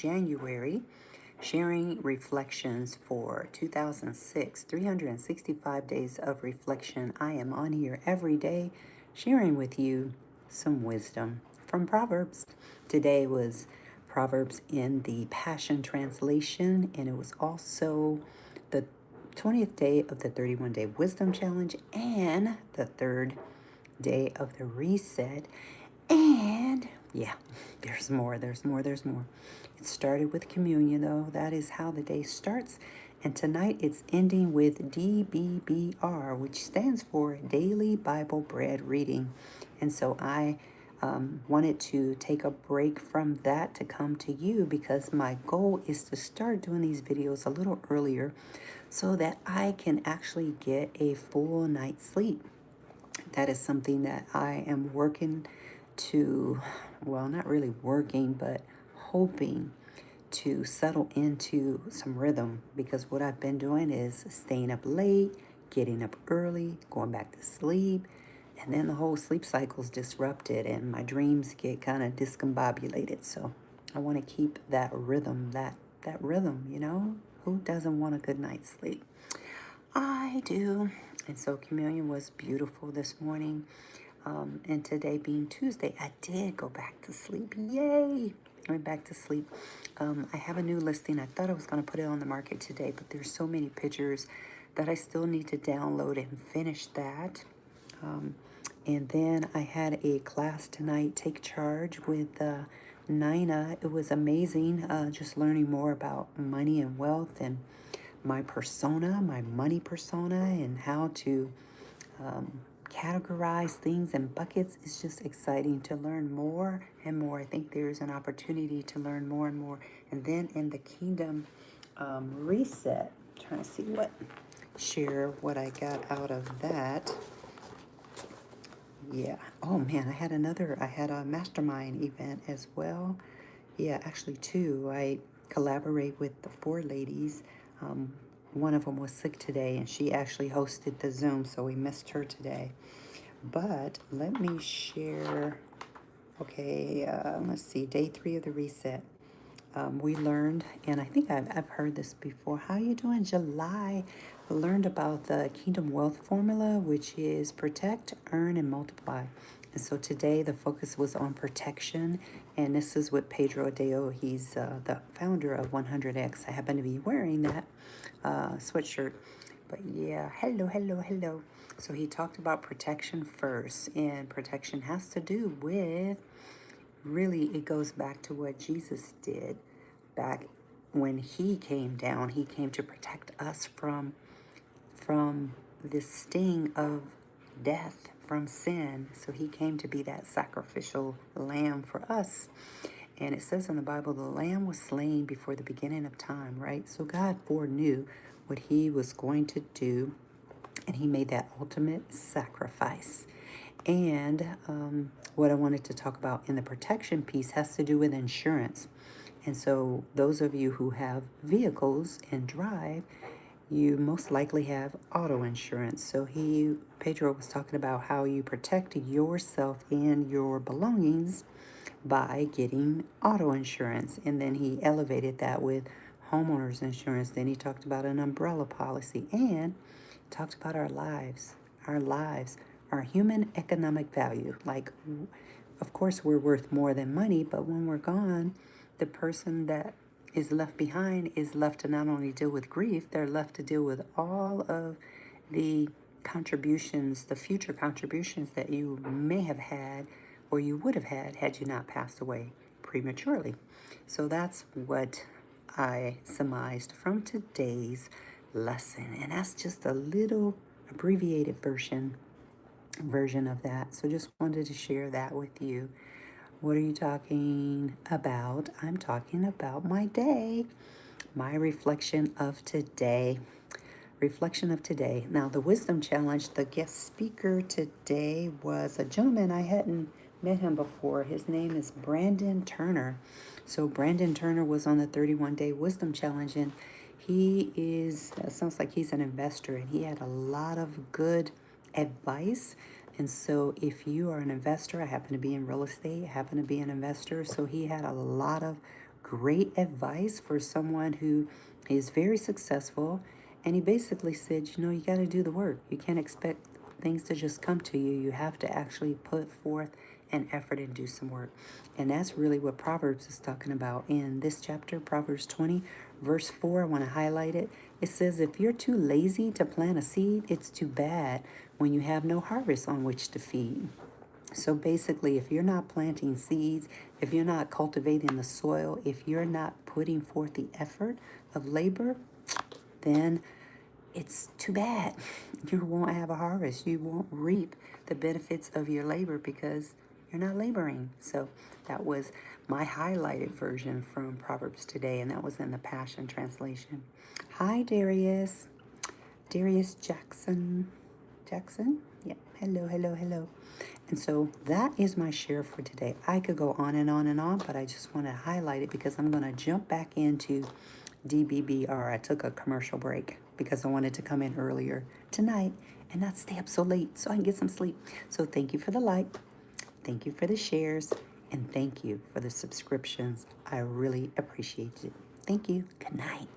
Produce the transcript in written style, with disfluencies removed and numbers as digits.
January, sharing reflections for 2006, 365 days of reflection. I am on here every day sharing with you some wisdom from Proverbs. Today was Proverbs in the Passion Translation, and it was also the 20th day of the 31 Day Wisdom Challenge and the third day of the reset. And yeah, there's more. It started with communion, though. That is how the day starts. And tonight it's ending with DBBR, which stands for Daily Bible Bread Reading. And so I wanted to take a break from that to come to you because my goal is to start doing these videos a little earlier so that I can actually get a full night's sleep. That is something that I am working to, well, not really working, but hoping to settle into some rhythm because what I've been doing is staying up late, getting up early, going back to sleep, and then the whole sleep cycle's disrupted and my dreams get kind of discombobulated. So I want to keep that rhythm, that rhythm, you know? Who doesn't want a good night's sleep? I do. And so communion was beautiful this morning. And today being Tuesday, I did go back to sleep. Yay! I went back to sleep. I have a new listing. I thought I was going to put it on the market today, but there's so many pictures that I still need to download and finish that. And then I had a class tonight, Take Charge with Nina. It was amazing, just learning more about money and wealth and my persona, my money persona, and how to categorize things in buckets. Is just exciting to learn more and more. I think there's an opportunity to learn more and more. And then in the Kingdom Reset, trying to see share what I got out of that. Yeah. Oh man, I had a mastermind event as well. Yeah, actually two. I collaborate with the four ladies. One of them was sick today and she actually hosted the Zoom, so we missed her today. But let me share. Okay, let's see, day 3 of the reset. We learned, and I think I've heard this before. How you doing, July? We learned about the Kingdom Wealth Formula, which is protect, earn, and multiply. And so today the focus was on protection, and this is with Pedro Adeo. He's the founder of 100X. I happen to be wearing that sweatshirt. But yeah, hello. So he talked about protection first, and protection has to do with, really, it goes back to what Jesus did back when he came down. He came to protect us from the sting of death, from sin. So he came to be that sacrificial lamb for us. And it says in the Bible, the lamb was slain before the beginning of time, right? So God foreknew what he was going to do, and he made that ultimate sacrifice. And what I wanted to talk about in the protection piece has to do with insurance. And so those of you who have vehicles and drive, you most likely have auto insurance. So Pedro was talking about how you protect yourself and your belongings by getting auto insurance. And then he elevated that with homeowners insurance. Then he talked about an umbrella policy and talked about our lives, our human economic value. Like, of course, we're worth more than money, but when we're gone, the person that is left behind is left to not only deal with grief, they're left to deal with all of the contributions, the future contributions that you may have had or you would have had you not passed away prematurely. So that's what I surmised from today's lesson. And that's just a little abbreviated version of that. So just wanted to share that with you. What are you talking about? I'm talking about my day, my reflection of today. Now, the Wisdom Challenge, the guest speaker today was a gentleman. I hadn't met him before. His name is Brandon Turner. So Brandon Turner was on the 31-Day Wisdom Challenge, and sounds like he's an investor, and he had a lot of good advice. And so if you are an investor, I happen to be in real estate, I happen to be an investor, so he had a lot of great advice for someone who is very successful. And he basically said, you know, you got to do the work. You can't expect things to just come to you. You have to actually put forth an effort and do some work. And that's really what Proverbs is talking about in this chapter, Proverbs 20, verse 4. I want to highlight it. It says, if you're too lazy to plant a seed, it's too bad when you have no harvest on which to feed. So basically, if you're not planting seeds, if you're not cultivating the soil, if you're not putting forth the effort of labor, then it's too bad. You won't have a harvest. You won't reap the benefits of your labor because you're not laboring. So that was my highlighted version from Proverbs today, and that was in the Passion Translation. Hi, Darius. Darius Jackson. Jackson? Yeah. Hello, hello, hello. And so that is my share for today. I could go on and on and on, but I just want to highlight it because I'm going to jump back into DBBR. I took a commercial break because I wanted to come in earlier tonight and not stay up so late so I can get some sleep. So thank you for the like. Thank you for the shares. And thank you for the subscriptions. I really appreciate it. Thank you. Good night.